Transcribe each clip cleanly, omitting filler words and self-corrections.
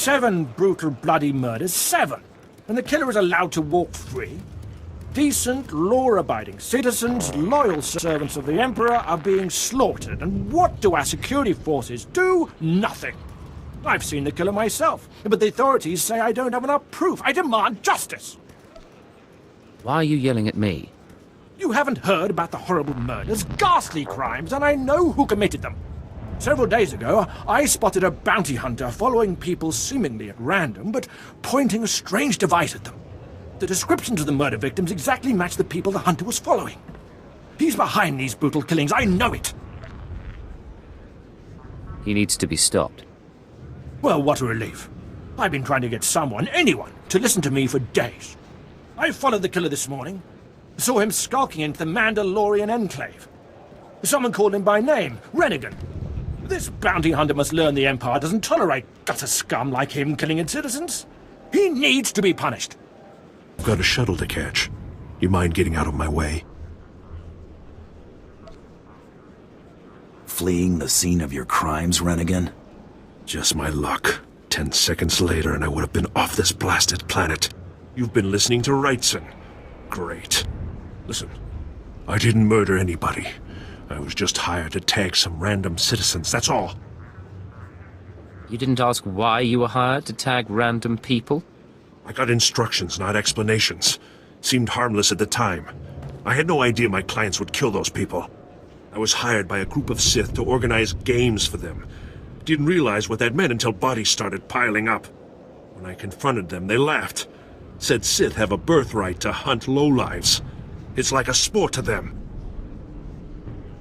7 brutal, bloody murders. 7! And the killer is allowed to walk free? Decent, law-abiding citizens, loyal servants of the Emperor are being slaughtered. And what do our security forces do? Nothing. I've seen the killer myself, but the authorities say I don't have enough proof. I demand justice! Why are you yelling at me? You haven't heard about the horrible murders, ghastly crimes, and I know who committed them. Several days ago, I spotted a bounty hunter following people seemingly at random, but pointing a strange device at them. The descriptions of the murder victims exactly match the people the hunter was following. He's behind these brutal killings, I know it! He needs to be stopped. Well, what a relief. I've been trying to get someone, anyone, to listen to me for days. I followed the killer this morning. Saw him skulking into the Mandalorian Enclave. Someone called him by name, Renegade. This bounty hunter must learn the Empire doesn't tolerate gutter scum like him killing its citizens. He needs to be punished. I've got a shuttle to catch. You mind getting out of my way? Fleeing the scene of your crimes, Renegade? Just my luck. 10 seconds later and I would have been off this blasted planet. You've been listening to Wrightson. Great. Listen, I didn't murder anybody. I was just hired to tag some random citizens, that's all. You didn't ask why you were hired to tag random people? I got instructions, not explanations. Seemed harmless at the time. I had no idea my clients would kill those people. I was hired by a group of Sith to organize games for them. Didn't realize what that meant until bodies started piling up. When I confronted them, they laughed. Said Sith have a birthright to hunt lowlives. It's like a sport to them.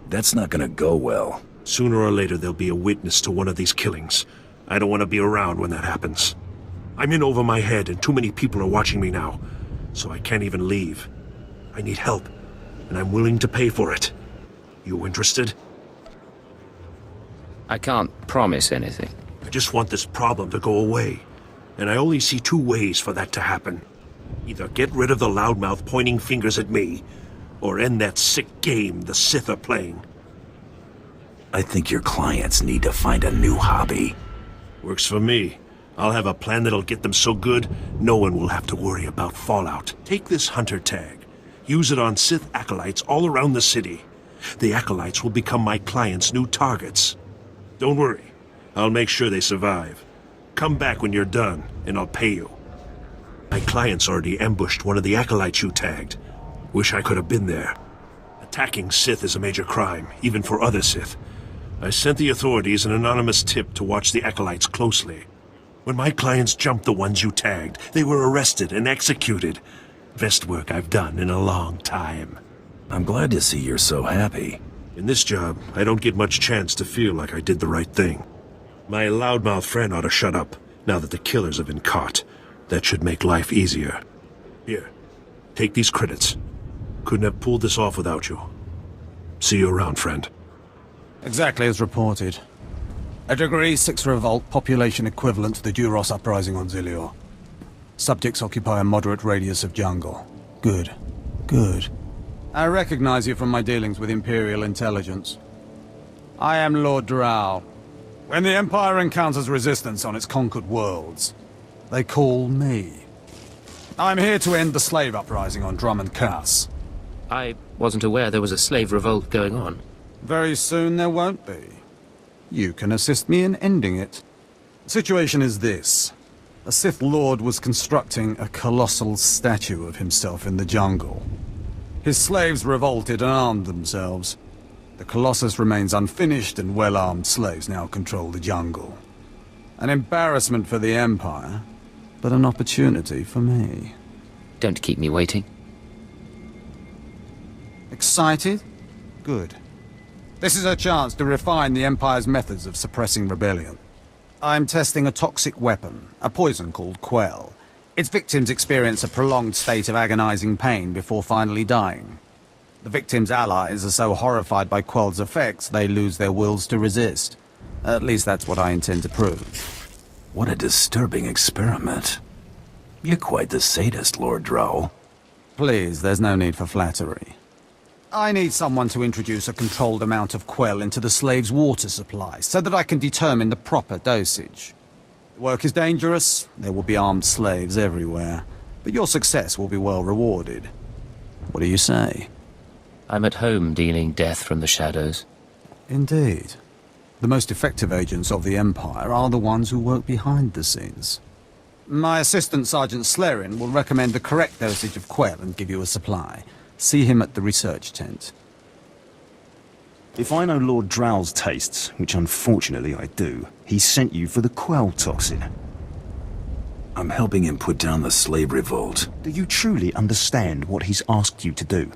That's not gonna go well. Sooner or later there'll be a witness to one of these killings. I don't want to be around when that happens. I'm in over my head and too many people are watching me now, so I can't even leave. I need help, and I'm willing to pay for it. You interested? I can't promise anything. I just want this problem to go away, and I only see 2 ways for that to happen. Either get rid of the loudmouth pointing fingers at me, or end that sick game the Sith are playing. I think your clients need to find a new hobby. Works for me. I'll have a plan that'll get them so good, no one will have to worry about fallout. Take this hunter tag. Use it on Sith acolytes all around the city. The acolytes will become my clients' new targets. Don't worry. I'll make sure they survive. Come back when you're done, and I'll pay you. My clients already ambushed one of the acolytes you tagged. Wish I could have been there. Attacking Sith is a major crime, even for other Sith. I sent the authorities an anonymous tip to watch the acolytes closely. When my clients jumped the ones you tagged, they were arrested and executed. Best work I've done in a long time. I'm glad to see you're so happy. In this job, I don't get much chance to feel like I did the right thing. My loudmouth friend ought to shut up, now that the killers have been caught. That should make life easier. Here, take these credits. Couldn't have pulled this off without you. See you around, friend. Exactly as reported. A Degree 6 revolt, population equivalent to the Duros uprising on SWtOR. Subjects occupy a moderate radius of jungle. Good. Good. I recognize you from my dealings with Imperial intelligence. I am Lord Drow. When the Empire encounters resistance on its conquered worlds, they call me. I'm here to end the slave uprising on Dromund Kaas. I wasn't aware there was a slave revolt going on. Very soon there won't be. You can assist me in ending it. The situation is this. A Sith Lord was constructing a colossal statue of himself in the jungle. His slaves revolted and armed themselves. The Colossus remains unfinished and well-armed slaves now control the jungle. An embarrassment for the Empire, but an opportunity for me. Don't keep me waiting. Excited? Good. This is a chance to refine the Empire's methods of suppressing rebellion. I'm testing a toxic weapon, a poison called Quell. Its victims experience a prolonged state of agonizing pain before finally dying. The victims' allies are so horrified by Quell's effects, they lose their wills to resist. At least that's what I intend to prove. What a disturbing experiment. You're quite the sadist, Lord Drow. Please, there's no need for flattery. I need someone to introduce a controlled amount of Quell into the slaves' water supply, so that I can determine the proper dosage. Work is dangerous, there will be armed slaves everywhere, but your success will be well rewarded. What do you say? I'm at home dealing death from the shadows. Indeed. The most effective agents of the Empire are the ones who work behind the scenes. My assistant, Sergeant Slerin, will recommend the correct dosage of Quell and give you a supply. See him at the research tent. If I know Lord Drow's tastes, which unfortunately I do, he sent you for the Quell toxin. I'm helping him put down the slave revolt. Do you truly understand what he's asked you to do?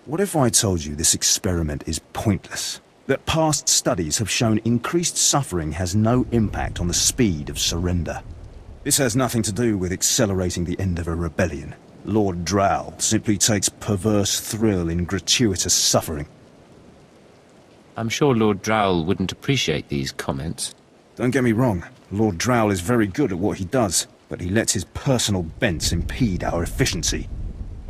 What if I told you this experiment is pointless? That past studies have shown increased suffering has no impact on the speed of surrender? This has nothing to do with accelerating the end of a rebellion. Lord Drow simply takes perverse thrill in gratuitous suffering. I'm sure Lord Drow wouldn't appreciate these comments. Don't get me wrong, Lord Drow is very good at what he does, but he lets his personal bents impede our efficiency.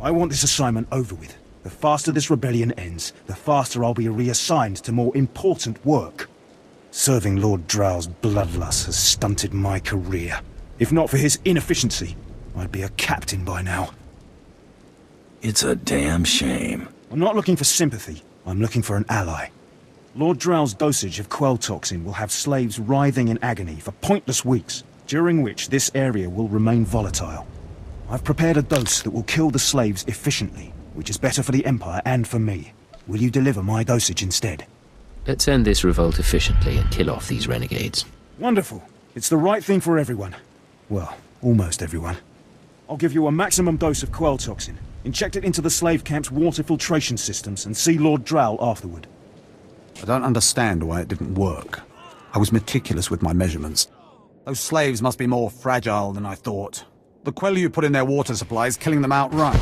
I want this assignment over with. The faster this rebellion ends, the faster I'll be reassigned to more important work. Serving Lord Drow's bloodlust has stunted my career. If not for his inefficiency, I'd be a captain by now. It's a damn shame. I'm not looking for sympathy, I'm looking for an ally. Lord Drow's dosage of Quell toxin will have slaves writhing in agony for pointless weeks, during which this area will remain volatile. I've prepared a dose that will kill the slaves efficiently, which is better for the Empire and for me. Will you deliver my dosage instead? Let's end this revolt efficiently and kill off these renegades. Wonderful. It's the right thing for everyone. Well, almost everyone. I'll give you a maximum dose of Quell toxin. Inject it into the slave camp's water filtration systems and see Lord Drow afterward. I don't understand why it didn't work. I was meticulous with my measurements. Those slaves must be more fragile than I thought. The Quell you put in their water supply is killing them outright.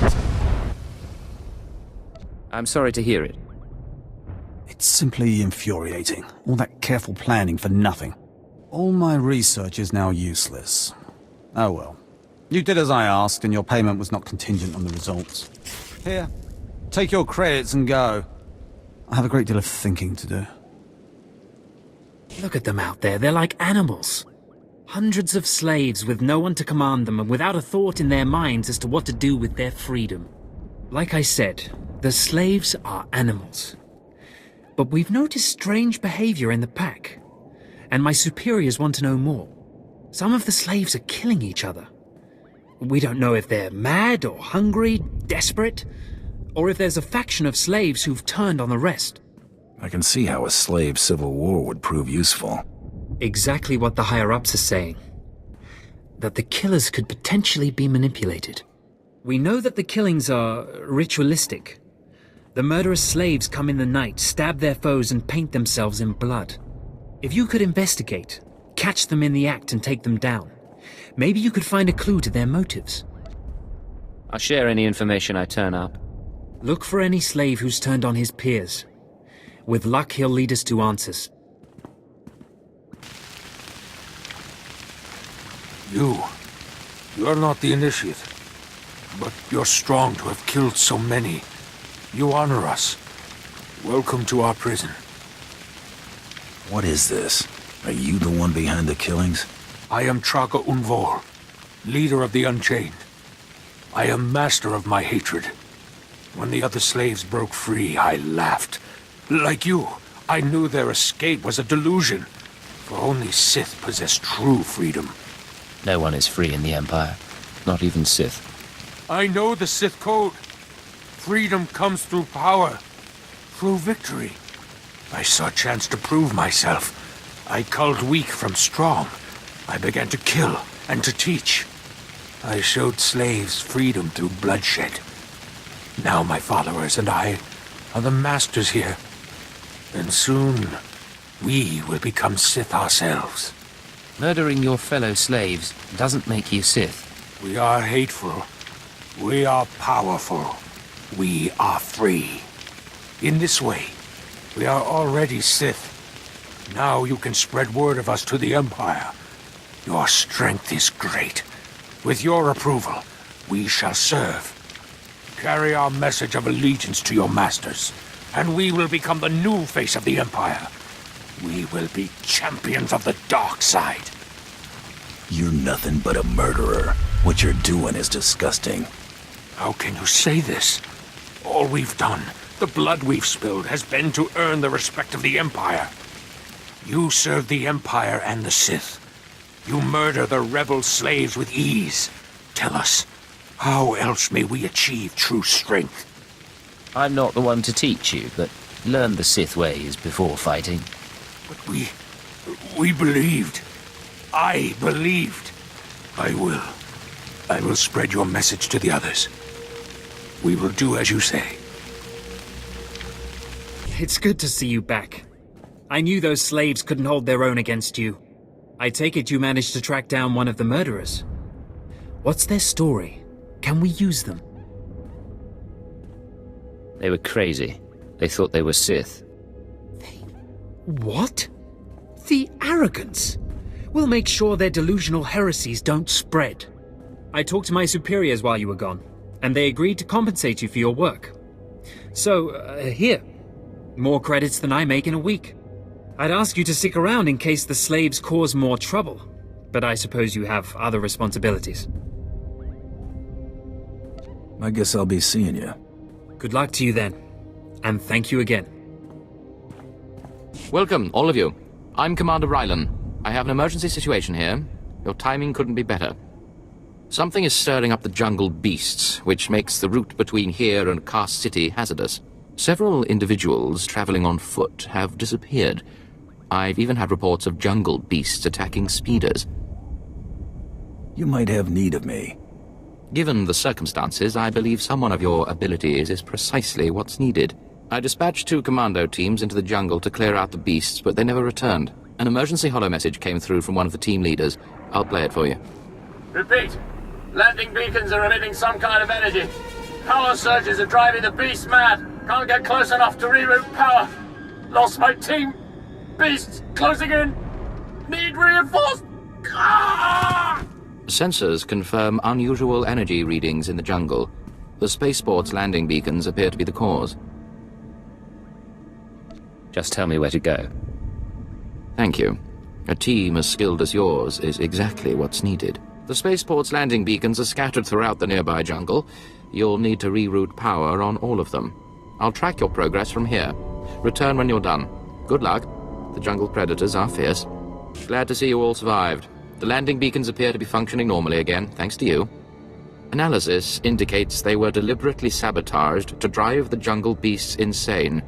I'm sorry to hear it. It's simply infuriating. All that careful planning for nothing. All my research is now useless. Oh well. You did as I asked, and your payment was not contingent on the results. Here, take your credits and go. I have a great deal of thinking to do. Look at them out there, they're like animals. Hundreds of slaves with no one to command them and without a thought in their minds as to what to do with their freedom. Like I said, the slaves are animals. But we've noticed strange behavior in the pack. And my superiors want to know more. Some of the slaves are killing each other. We don't know if they're mad or hungry, desperate, or if there's a faction of slaves who've turned on the rest. I can see how a slave civil war would prove useful. Exactly what the higher-ups are saying. That the killers could potentially be manipulated. We know that the killings are ritualistic. The murderous slaves come in the night, stab their foes and paint themselves in blood. If you could investigate, catch them in the act and take them down, maybe you could find a clue to their motives. I'll share any information I turn up. Look for any slave who's turned on his peers. With luck, he'll lead us to answers. You're not the initiate, but you're strong to have killed so many. You honor us. Welcome to our prison. What is this? Are you the one behind the killings? I am Traga Unvor, leader of the Unchained. I am master of my hatred. When the other slaves broke free, I laughed. Like you, I knew their escape was a delusion, for only Sith possess true freedom. No one is free in the Empire, not even Sith. I know the Sith code. Freedom comes through power, through victory. I saw a chance to prove myself. I culled weak from strong. I began to kill and to teach. I showed slaves freedom through bloodshed. Now my followers and I are the masters here. And soon, we will become Sith ourselves. Murdering your fellow slaves doesn't make you Sith. We are hateful. We are powerful. We are free. In this way, we are already Sith. Now you can spread word of us to the Empire. Your strength is great. With your approval, we shall serve. Carry our message of allegiance to your masters, and we will become the new face of the Empire. We will be champions of the dark side. You're nothing but a murderer. What you're doing is disgusting. How can you say this? All we've done, the blood we've spilled, has been to earn the respect of the Empire. You serve the Empire and the Sith. You murder the rebel slaves with ease. Tell us, how else may we achieve true strength? I'm not the one to teach you, but learn the Sith ways before fighting. But we believed. I believed. I will spread your message to the others. We will do as you say. It's good to see you back. I knew those slaves couldn't hold their own against you. I take it you managed to track down one of the murderers. What's their story? Can we use them? They were crazy. They thought they were Sith. What? The arrogance! We'll make sure their delusional heresies don't spread. I talked to my superiors while you were gone, and they agreed to compensate you for your work. So, here. More credits than I make in a week. I'd ask you to stick around in case the slaves cause more trouble, but I suppose you have other responsibilities. I guess I'll be seeing you. Good luck to you then, and thank you again. Welcome, all of you. I'm Commander Rylan. I have an emergency situation here. Your timing couldn't be better. Something is stirring up the jungle beasts, which makes the route between here and Kaas City hazardous. Several individuals traveling on foot have disappeared. I've even had reports of jungle beasts attacking speeders. You might have need of me. Given the circumstances, I believe someone of your abilities is precisely what's needed. I dispatched 2 commando teams into the jungle to clear out the beasts, but they never returned. An emergency holo message came through from one of the team leaders. I'll play it for you. Repeat. Landing beacons are emitting some kind of energy. Holo surges are driving the beasts mad. Can't get close enough to reroute power. Lost my team. Beasts closing in. Need reinforced. Ah! Sensors confirm unusual energy readings in the jungle. The spaceport's landing beacons appear to be the cause. Just tell me where to go. Thank you. A team as skilled as yours is exactly what's needed. The spaceport's landing beacons are scattered throughout the nearby jungle. You'll need to reroute power on all of them. I'll track your progress from here. Return when you're done. Good luck. The jungle predators are fierce. Glad to see you all survived. The landing beacons appear to be functioning normally again, thanks to you. Analysis indicates they were deliberately sabotaged to drive the jungle beasts insane.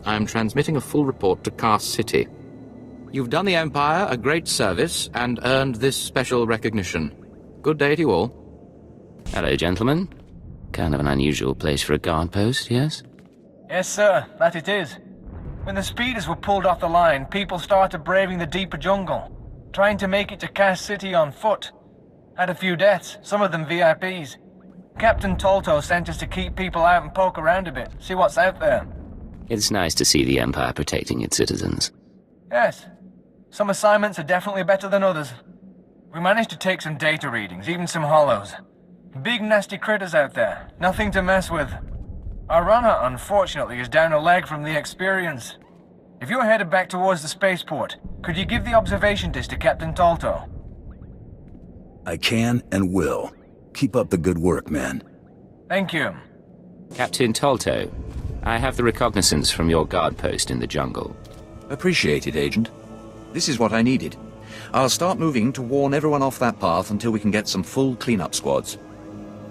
I'm transmitting a full report to Kaas City. You've done the Empire a great service and earned this special recognition. Good day to you all. Hello, gentlemen. Kind of an unusual place for a guard post, yes? Yes, sir. That it is. When the speeders were pulled off the line, people started braving the deeper jungle, trying to make it to Kaas City on foot. Had a few deaths, some of them VIPs. Captain Tolto sent us to keep people out and poke around a bit, see what's out there. It's nice to see the Empire protecting its citizens. Yes. Some assignments are definitely better than others. We managed to take some data readings, even some hollows. Big nasty critters out there, nothing to mess with. Our runner, unfortunately, is down a leg from the experience. If you're headed back towards the spaceport, could you give the observation disc to Captain Tolto? I can and will. Keep up the good work, man. Thank you. Captain Tolto, I have the reconnaissance from your guard post in the jungle. Appreciated, Agent. This is what I needed. I'll start moving to warn everyone off that path until we can get some full cleanup squads.